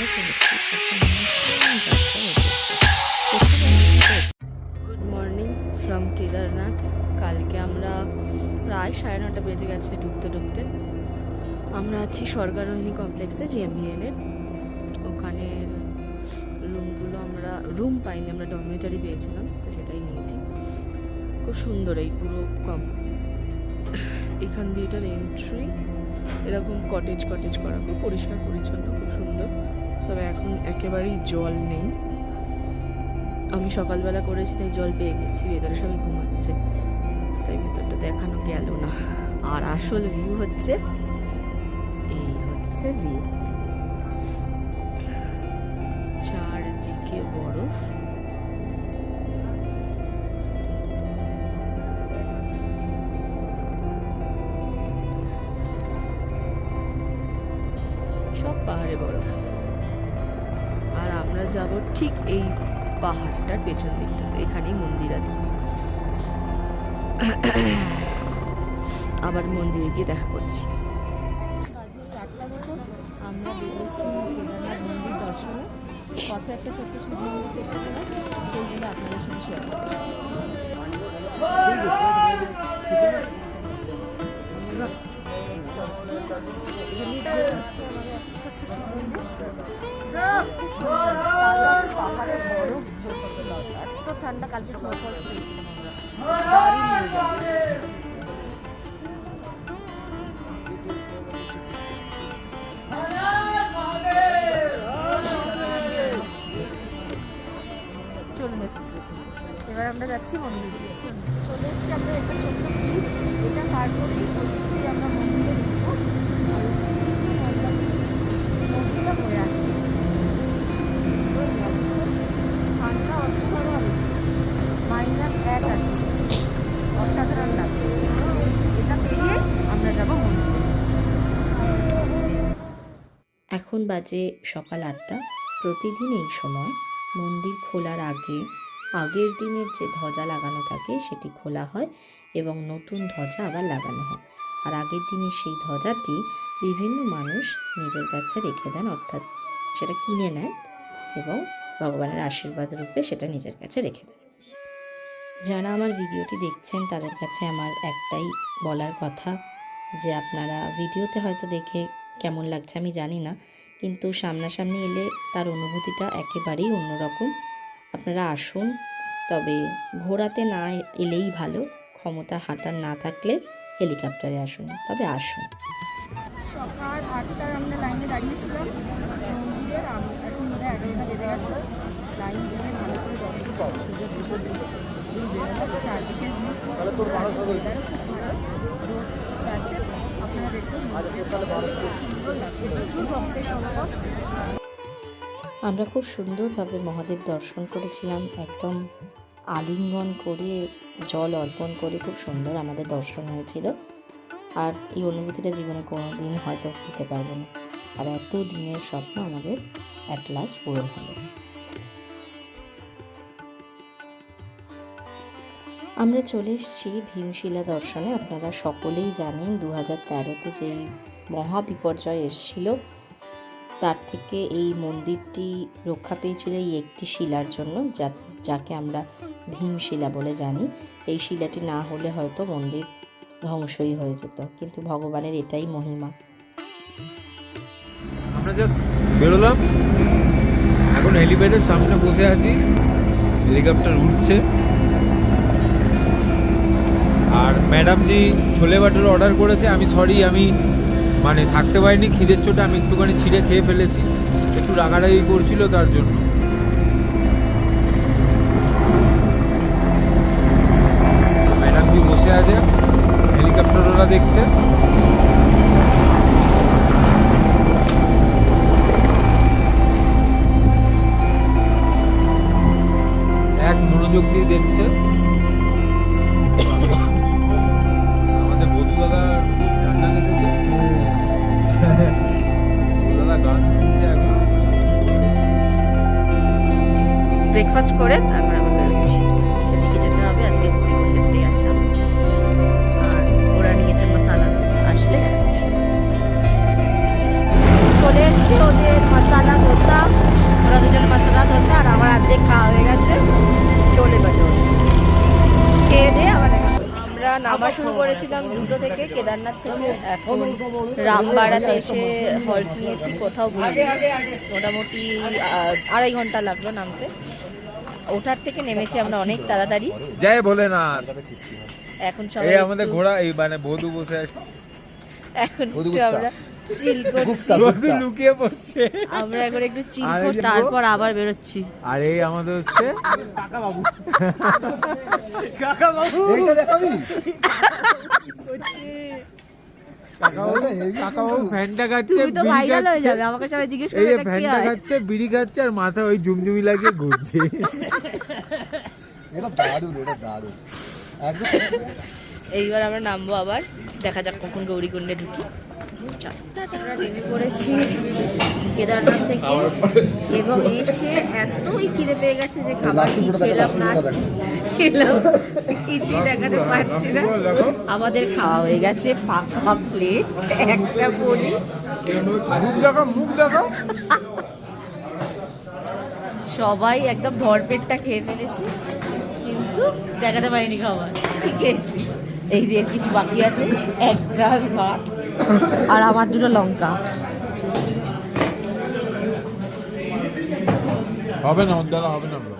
আমরা চলেছি good morning from Kedarnath. কালকে আমরা প্রায় 9:30 বেজে গেছে ঢুকতে ঢুকতে। আমরা আছি স্বর্গারোহিণী কমপ্লেক্সে, জিএমভিএল এর ওখানের রুমগুলো আমরা রুম পাইনি, আমরা ডরমিটরি পেয়েছিলাম, তো সেটাই নিয়েছি। খুব সুন্দর এই পুরো এখান দিয়ে এটার এন্ট্রি, এরকম কটেজ কটেজ করা, খুব পরিষ্কার পরিচ্ছন্ন, খুব সুন্দর। তবে এখন একেবারেই জল নেই। আমি সকালবেলা করেছি তাই জল পেয়ে গেছি, ভেতরে সবাই ঘুমাচ্ছে, তাই ভেতরটা দেখানো গেল না। আর আসল ভিউ হচ্ছে এই, হচ্ছে ভিউ, চারদিকে বরফ। সব পাহাড়ে বরফ। আর আমরা যাব ঠিক এই পাহাড়টার পেছন দিকটাতে, এখানেই মন্দির আছে। আবার মন্দিরে গিয়ে দেখা করছি। আমরা বেরিয়েছি কেদারনাথ মন্দির দর্শনে। পথে একটা ছোট্ট শিব মন্দির দেখতে পেলাম, সেইগুলো আপনাদের সঙ্গে শেয়ার করছি। এত ঠান্ডা, কালকে স্নোফল চলুন। এবার আমরা যাচ্ছি মন্দিরে। চলে এসছি আমরা একটা ছোট্ট ব্রিজ, এটা পার করেই ওই আমরা মন্দিরে ঢুকবো। মন্দিরটা হয়ে আসছি, ঠান্ডা অসাধারণ, -1 আছে, অসাধারণ লাগছে। এটা পেরিয়ে আমরা যাবো মন্দিরে। এখন বাজে সকাল 8টা। প্রতিদিন এই সময় মন্দির খোলার আগের দিনের যে ধ্বজা লাগানো থাকে সেটি খোলা হয় এবং নতুন ধ্বজা আবার লাগানো হয়। আর আগের দিনের সেই ধ্বজাটি বিভিন্ন মানুষ নিজের কাছে রেখে দেন, অর্থাৎ সেটা কিনে নেন এবং ভগবানের আশীর্বাদ রূপে সেটা নিজের কাছে রেখে দেন। যারা আমার ভিডিওটি দেখছেন তাদের কাছে আমার একটাই বলার কথা, যে আপনারা ভিডিওতে হয়তো দেখে কেমন লাগছে আমি জানি না, কিন্তু সামনাসামনি এলে তার অনুভূতিটা একেবারেই অন্যরকম। আপনারা আসুন, তবে ঘোড়াতে না এলেই ভালো, ক্ষমতা হাঁটার না থাকলে হেলিকপ্টারে আসুন, তবে আসুন। সকাল 8টায় আমরা লাইনে দাঁড়িয়েছিলাম মন্দিরের, এখন মনে হয় 11টা বেজে গেছে। লাইন দিয়ে ভালো করে দর্শন চারদিকে আছে, আপনারা দেখুন প্রচুর ভক্তের সমাগম। আমরা খুব সুন্দরভাবে মহাদেব দর্শন করেছিলাম, একদম আলিঙ্গন করে জল অর্পণ করে খুব সুন্দর আমাদের দর্শন হয়েছিল। আর এই অনুভূতিটা জীবনে কোনো দিন হয়তো পেতে পারবো না। আর এত দিনের স্বপ্ন আমাদের অ্যাট লাস্ট পূরণ হলো। আমরা চলে এসেছি ভীমশিলা দর্শনে। আপনারা সকলেই জানেন 2013-তে যেই মহাবিপর্যয় এসেছিল, তার থেকে এই মন্দিরটি রক্ষা পেয়েছিল এই একটি শিলার জন্য, যাকে আমরা ভীমশিলা বলে জানি। এই শিলাটি না হলে হয়তো মন্দির ধ্বংসই হয়ে যেত, কিন্তু ভগবানের এটাই মহিমা। আমরা জাস্ট বেরোলাম, এখন হেলিপ্যাডের সামনে বসে আছি, হেলিকপ্টার উঠছে। আর ম্যাডামজি ছোলে বাটুর অর্ডার করেছে। আমি থাকতে পারিনি, খিদের চোটে আমি একটুখানি ছিঁড়ে খেয়ে ফেলেছি, একটু রাগারাগি করছিল তার জন্য। ম্যাডামজি বসে আছে, হেলিকপ্টার ওরা দেখছে। এক মনোযোগ দিয়ে দেখছে। আমাদের বধু দাদা খুব ঠান্ডা লেগেছে, দাদা গান শুনছে। এখন ব্রেকফাস্ট করে তারপর আমরা বেরোচ্ছি, সেদিকে যেতে হবে। আজকে ঘুরি স্টে আছে, আর ওরা নিয়েছেন মশালা, আসলে দেখাচ্ছি। চলে হচ্ছে ওদের মশালা ধোসা, ওরা দুজন মশালা ধোসা, আর আমার অর্ধেক খাওয়া হয়ে গেছে ছোলে বাটোর। খেয়ে দিয়ে আবার দেখা করছি। আমরা নামা শুরু করেছিলাম 2টো থেকে কেদারনাথ থেকে, এখন রামবাড়াতে এসে হল্ট নিয়েছি, কোথাও বুঝি মোটামুটি 2.5 ঘন্টা লাগলো নামতে। ওঠার থেকে নেমেছি আমরা অনেক তাড়াতাড়ি। জয় ভোলেনাথ। এখন সবাই এই আমাদের ঘোড়া, এই মানে বধূ বসে আছে, এখন একটু আমরা চিল করছি, বধূ লুকিয়ে পড়ছে। আমরা এখন একটু চিল আর করছি, একটু- তারপর আবার বেরোচ্ছি। আর এই আমাদের হচ্ছে কাকা বাবু এইটা দেখাবি কাকাবাবু ফ্যানটা খাচ্ছে, তুমি তো বিড়ি ভাইরাল হয়ে খাচ্ছে। যাবে, আমাকে সবাই জিজ্ঞেস এই করে যে এটা কি ফ্যানটা হয়। খাচ্ছে, বিড়ি খাচ্ছে, আর মাথা ওই জুমজুমি লাগিয়ে ঘুরছে। এটা দারুণ, এটা দারুণ একদম। এইবার আমরা নামবো আবার, দেখা যাক কখন গৌরীকুণ্ডে ঢুকি। আমরা নেমে পড়েছি কেদারনাথ থেকে, এবং এসে এতই খিদে পেয়ে গেছে যে খাবার কি খেলাম না খেলাম কিছুই দেখাতে পারছি না। আমাদের খাওয়া হয়ে গেছে পাকা প্লেট, একটা পনির, মুখ দেখাও, মুখ দেখাও। সবাই একদম ভরপেটটা খেয়ে ফেলেছি, কিন্তু দেখাতে পারিনি খাবার কি খেয়েছি। এই যে কিছু বাকি আছে, 1 গ্রাস ভাত আর আমার 2টো লঙ্কা। হবে না, ওর দ্বারা হবে না bro।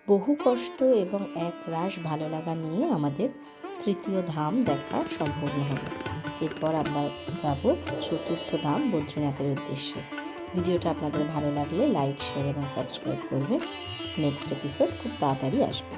বহু কষ্ট এবং এক রাশ ভালো লাগা নিয়ে আমাদের তৃতীয় ধাম দেখা সম্পূর্ণ হলো। এরপর আমরা যাব চতুর্থ ধাম বদ্রীনাথের উদ্দেশ্যে। ভিডিওটা আপনাদের ভালো লাগলে লাইক, শেয়ার এবং সাবস্ক্রাইব করবেন। নেক্সট এপিসোড খুব তাড়াতাড়ি আসবে।